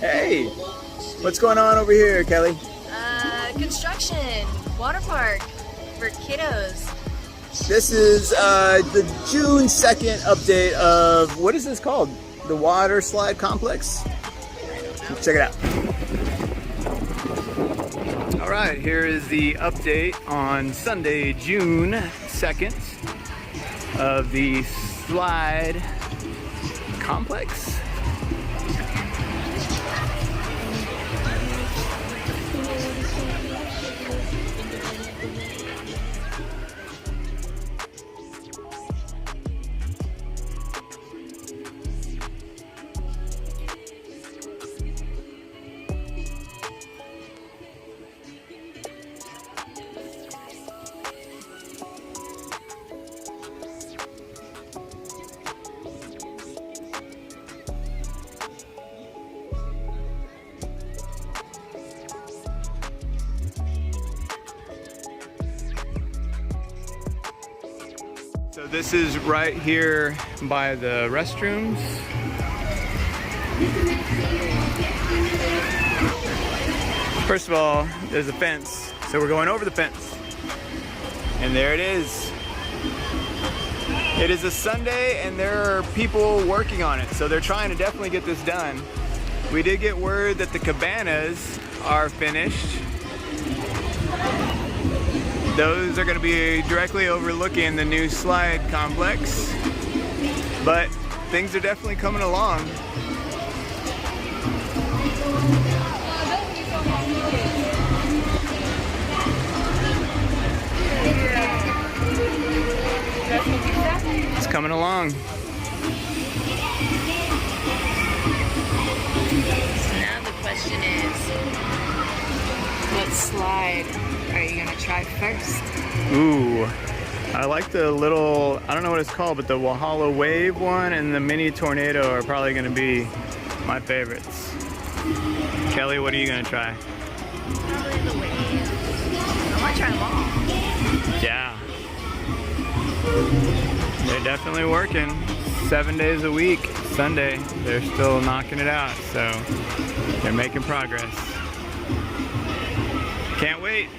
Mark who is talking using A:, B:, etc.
A: Hey, what's going on over here, Kelly?
B: Construction, water park for kiddos.
A: This is the June 2nd update of, what is this called? The water slide complex? Check it out. All right, here is the update on Sunday, June 2nd of the slide complex. So this is right here by the restrooms. First of all, there's a fence, so we're going over the fence. And there it is. It is a Sunday and there are people working on it, so they're trying to definitely get this done. We did get word that the cabanas are finished. Those are going to be directly overlooking the new slide complex, but things are definitely coming along. It's coming along.
B: So now the question is, what slide are you gonna try first?
A: Ooh, I like the little, I don't know what it's called, but the Walhalla Wave one and the Mini Tornado are probably gonna be my favorites. Kelly, what are you gonna try?
B: Probably the wave. I wanna try them all.
A: Yeah. They're definitely working 7 days a week. Sunday, they're still knocking it out, so they're making progress. Can't wait.